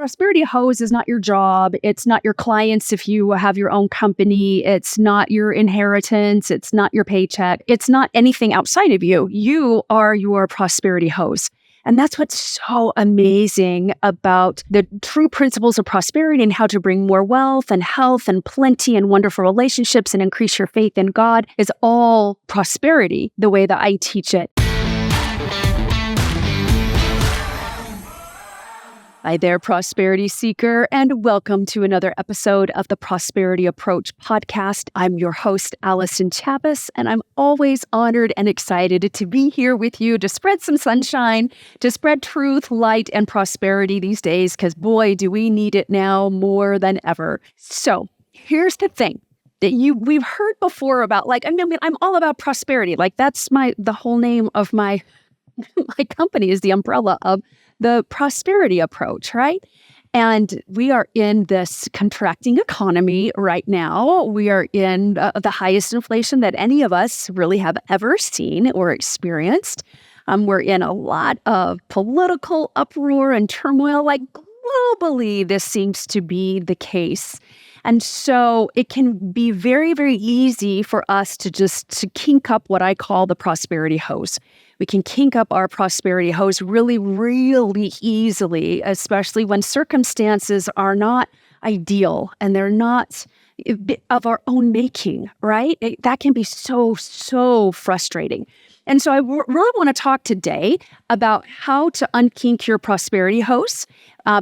Prosperity hose is not your job. It's not your clients if you have your own company. It's not your inheritance. It's not your paycheck. It's not anything outside of you. You are your prosperity hose. And that's what's so amazing about the true principles of prosperity and how to bring more wealth and health and plenty and wonderful relationships and increase your faith in God is all prosperity, the way that I teach it. Hi there, prosperity seeker, and welcome to another episode of the Prosperity Approach podcast. I'm your host, Allyson Chavez, and I'm always honored and excited to be here with you to spread some sunshine, to spread truth, light, and prosperity these days, because boy, do we need it now more than ever. So here's the thing that we've heard before about, I'm all about prosperity. That's the whole name of my company is the umbrella of the prosperity approach, right? And we are in this contracting economy right now. We are in the highest inflation that any of us really have ever seen or experienced. We're in a lot of political uproar and turmoil. Globally, this seems to be the case. And so it can be very, very easy for us to kink up what I call the prosperity hose. We can kink up our prosperity hose really, really easily, especially when circumstances are not ideal and they're not of our own making, right? That can be so frustrating. And so I really want to talk today about how to unkink your prosperity hose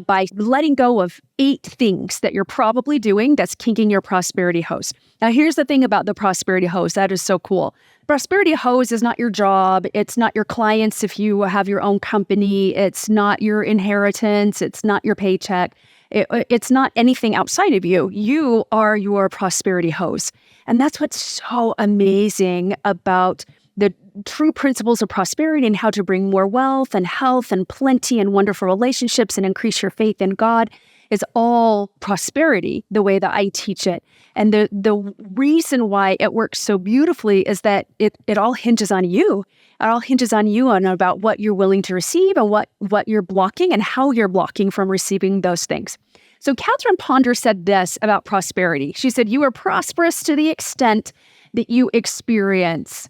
by letting go of 8 things that you're probably doing that's kinking your prosperity hose. Now, here's the thing about the prosperity hose. That is so cool. Prosperity hose is not your job. It's not your clients if you have your own company. It's not your inheritance. It's not your paycheck. It's not anything outside of you. You are your prosperity hose. And that's what's so amazing about the true principles of prosperity and how to bring more wealth and health and plenty and wonderful relationships and increase your faith in God is all prosperity, the way that I teach it. And the reason why it works so beautifully is that it all hinges on you. It all hinges on you and about what you're willing to receive and what you're blocking and how you're blocking from receiving those things. So Catherine Ponder said this about prosperity. She said, "You are prosperous to the extent that you experience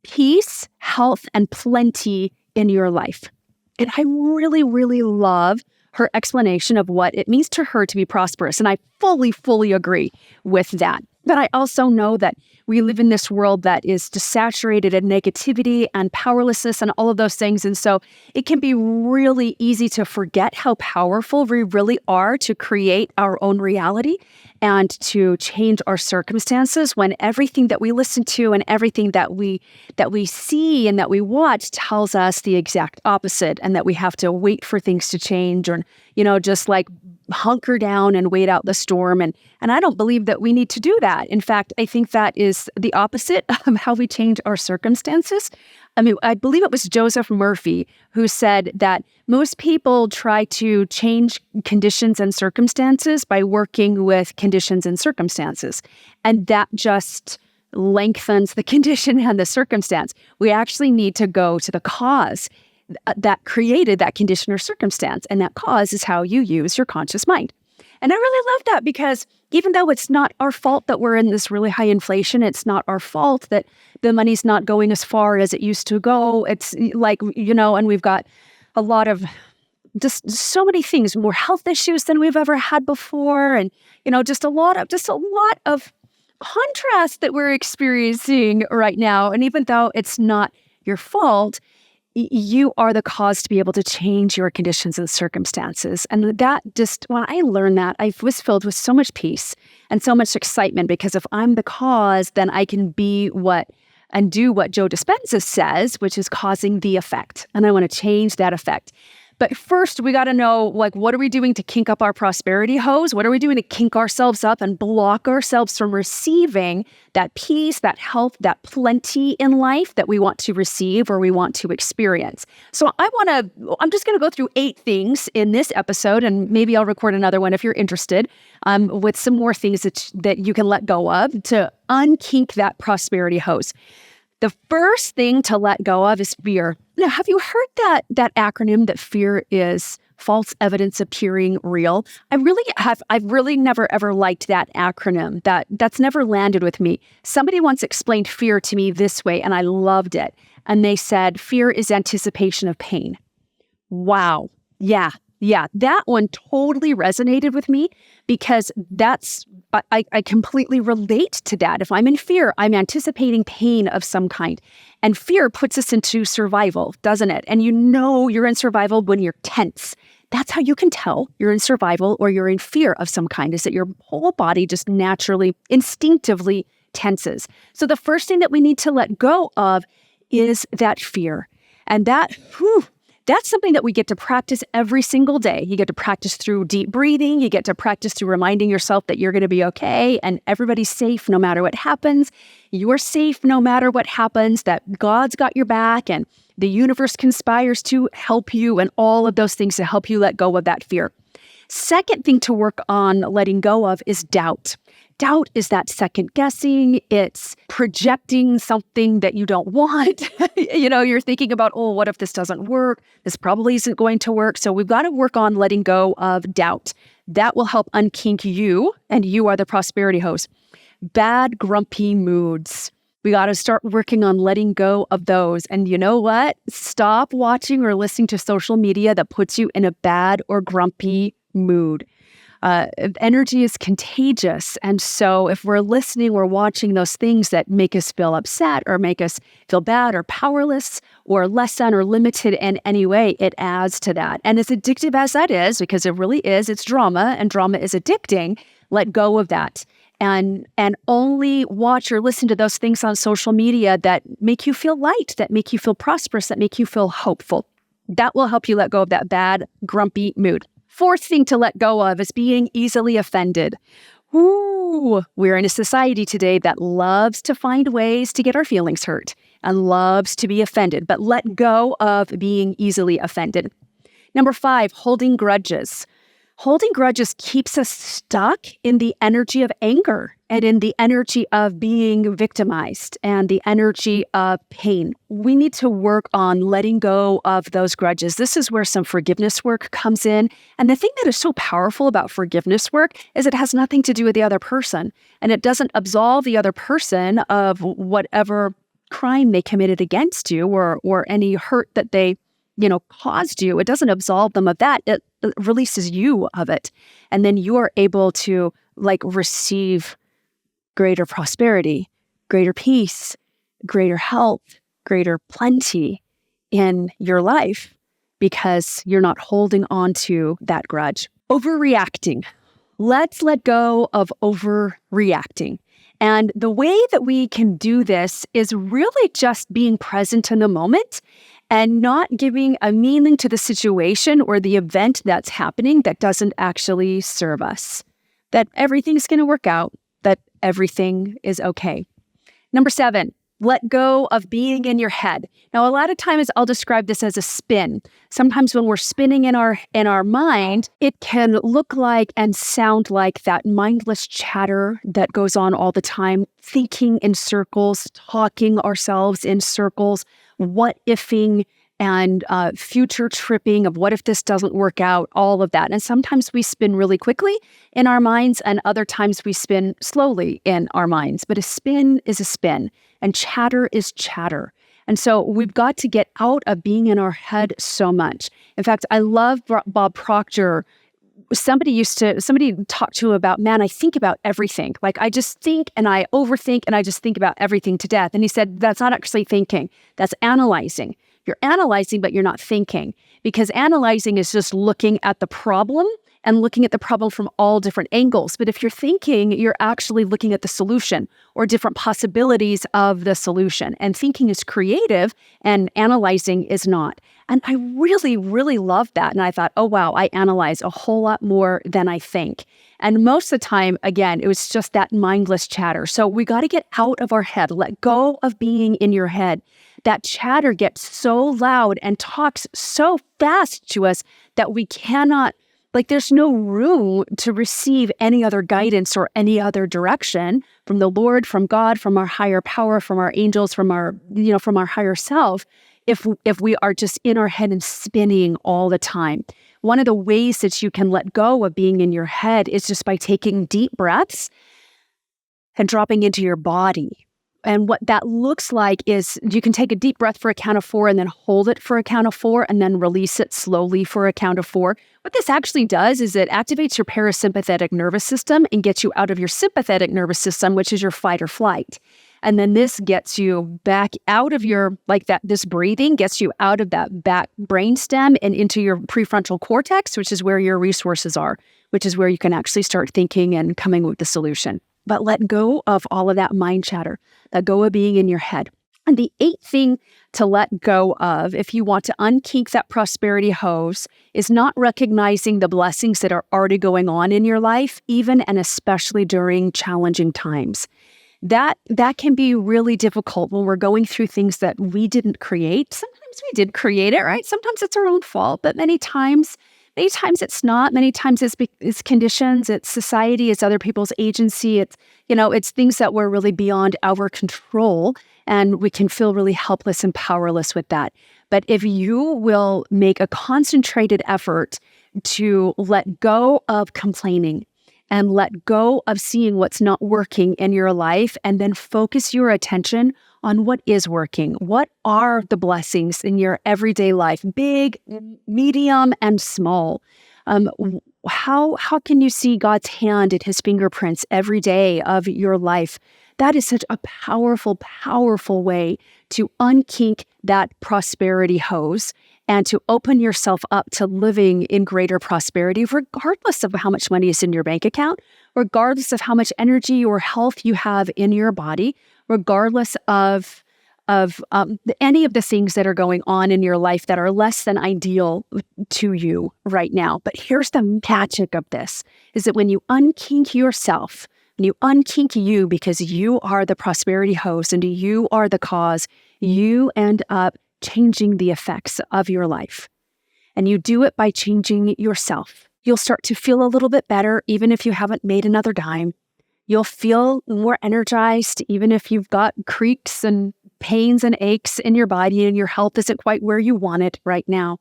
peace, health, and plenty in your life." And I really, really love her explanation of what it means to her to be prosperous. And I fully agree with that. But I also know that we live in this world that is just saturated in negativity and powerlessness and all of those things. And so it can be really easy to forget how powerful we really are to create our own reality and to change our circumstances when everything that we listen to and everything that we see and that we watch tells us the exact opposite, and that we have to wait for things to change or, just hunker down and wait out the storm. And I don't believe that we need to do that. In fact, I think that is the opposite of how we change our circumstances. I believe it was Joseph Murphy who said that most people try to change conditions and circumstances by working with conditions and circumstances. And that just lengthens the condition and the circumstance. We actually need to go to the cause that created that condition or circumstance. And that cause is how you use your conscious mind. And I really love that, because even though it's not our fault that we're in this really high inflation, it's not our fault that the money's not going as far as it used to go. It's and we've got a lot of just so many things, more health issues than we've ever had before. And, just a lot of contrast that we're experiencing right now. And even though it's not your fault, you are the cause to be able to change your conditions and circumstances. And that when I learned that, I was filled with so much peace and so much excitement, because if I'm the cause, then I can be and do what Joe Dispenza says, which is causing the effect. And I want to change that effect. But first, we got to know, what are we doing to kink up our prosperity hose? What are we doing to kink ourselves up and block ourselves from receiving that peace, that health, that plenty in life that we want to receive or we want to experience? So I'm just going to go through 8 things in this episode, and maybe I'll record another one if you're interested, with some more things that you can let go of to unkink that prosperity hose. The first thing to let go of is fear. Now, have you heard that acronym that fear is false evidence appearing real. I've really never ever liked that acronym. That's never landed with me. Somebody once explained fear to me this way, and I loved it. And they said, fear is anticipation of pain. Wow. Yeah. That one totally resonated with me because I completely relate to that. If I'm in fear, I'm anticipating pain of some kind. And fear puts us into survival, doesn't it? And you know you're in survival when you're tense. That's how you can tell you're in survival or you're in fear of some kind, is that your whole body just naturally, instinctively tenses. So the first thing that we need to let go of is that fear. And that's something that we get to practice every single day. You get to practice through deep breathing. You get to practice through reminding yourself that you're going to be okay and everybody's safe no matter what happens. You're safe no matter what happens, that God's got your back and the universe conspires to help you and all of those things to help you let go of that fear. Second thing to work on letting go of is doubt. Doubt is that second guessing. It's projecting something that you don't want. You're thinking about, oh, what if this doesn't work? This probably isn't going to work. So we've got to work on letting go of doubt. That will help unkink you, and you are the prosperity host. Bad, grumpy moods. We got to start working on letting go of those. And you know what? Stop watching or listening to social media that puts you in a bad or grumpy mood. Energy is contagious. And so if we're listening or watching those things that make us feel upset or make us feel bad or powerless or less than or limited in any way, it adds to that. And as addictive as that is, because it really is, it's drama and drama is addicting, let go of that. And only watch or listen to those things on social media that make you feel light, that make you feel prosperous, that make you feel hopeful. That will help you let go of that bad, grumpy mood. Fourth thing to let go of is being easily offended. We're in a society today that loves to find ways to get our feelings hurt and loves to be offended, but let go of being easily offended. Number 5, holding grudges. Holding grudges keeps us stuck in the energy of anger and in the energy of being victimized and the energy of pain. We need to work on letting go of those grudges. This is where some forgiveness work comes in. And the thing that is so powerful about forgiveness work is it has nothing to do with the other person. And it doesn't absolve the other person of whatever crime they committed against you or any hurt that they caused you. It doesn't absolve them of that. It releases you of it. And then you are able to receive greater prosperity, greater peace, greater health, greater plenty in your life because you're not holding on to that grudge. Overreacting. Let's let go of overreacting. And the way that we can do this is really just being present in the moment and not giving a meaning to the situation or the event that's happening that doesn't actually serve us. That everything's going to work out, that everything is okay. Number 7, let go of being in your head. Now, a lot of times I'll describe this as a spin. Sometimes when we're spinning in our mind, it can look like and sound like that mindless chatter that goes on all the time, thinking in circles, talking ourselves in circles, what-ifing and future tripping of what if this doesn't work out, all of that. And sometimes we spin really quickly in our minds and other times we spin slowly in our minds. But a spin is a spin and chatter is chatter. And so we've got to get out of being in our head so much. In fact, I love Bob Proctor. Somebody talked to him about, man, I think about everything. I just think and I overthink and I just think about everything to death. And he said, that's not actually thinking, that's analyzing. You're analyzing, but you're not thinking, because analyzing is just looking at the problem and looking at the problem from all different angles. But if you're thinking, you're actually looking at the solution or different possibilities of the solution. And thinking is creative and analyzing is not. And I really, really loved that. And I thought, oh, wow, I analyze a whole lot more than I think. And most of the time, again, it was just that mindless chatter. So we got to get out of our head, let go of being in your head. That chatter gets so loud and talks so fast to us that we cannot, there's no room to receive any other guidance or any other direction from the Lord, from God, from our higher power, from our angels, from our higher self, if we are just in our head and spinning all the time. one of the ways that you can let go of being in your head is just by taking deep breaths and dropping into your body. And what that looks like is you can take a deep breath for a count of 4 and then hold it for a count of 4 and then release it slowly for a count of 4. What this actually does is it activates your parasympathetic nervous system and gets you out of your sympathetic nervous system, which is your fight or flight. And then this gets you back out of your, this breathing gets you out of that back brainstem and into your prefrontal cortex, which is where your resources are, which is where you can actually start thinking and coming with the solution. But let go of all of that mind chatter, let go of being in your head. And the 8th thing to let go of, if you want to unkink that prosperity hose, is not recognizing the blessings that are already going on in your life, even and especially during challenging times. That can be really difficult when we're going through things that we didn't create. Sometimes we did create it, right? Sometimes it's our own fault, but many times it's not. Many times it's conditions, it's society, it's other people's agency. It's things that were really beyond our control, and we can feel really helpless and powerless with that. But if you will make a concentrated effort to let go of complaining and let go of seeing what's not working in your life, and then focus your attention on what is working. What are the blessings in your everyday life, big, medium, and small? How can you see God's hand and his fingerprints every day of your life? That is such a powerful, powerful way to unkink that prosperity hose and to open yourself up to living in greater prosperity, regardless of how much money is in your bank account, regardless of how much energy or health you have in your body, regardless of any of the things that are going on in your life that are less than ideal to you right now. But here's the magic of this, is that when you unkink yourself, when you unkink you, because you are the prosperity host and you are the cause, you end up changing the effects of your life. And you do it by changing yourself. You'll start to feel a little bit better, even if you haven't made another dime. You'll feel more energized, even if you've got creaks and pains and aches in your body and your health isn't quite where you want it right now.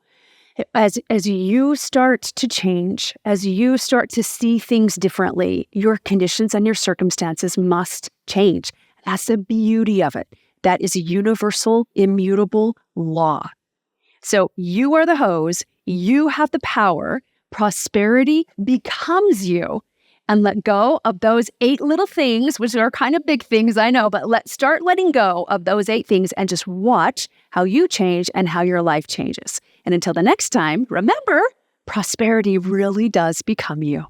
As you start to change, as you start to see things differently, your conditions and your circumstances must change. That's the beauty of it. That is a universal, immutable law. So you are the hose. You have the power. Prosperity becomes you. And let go of those 8 little things, which are kind of big things, I know, but let's start letting go of those 8 things and just watch how you change and how your life changes. And until the next time, remember, prosperity really does become you.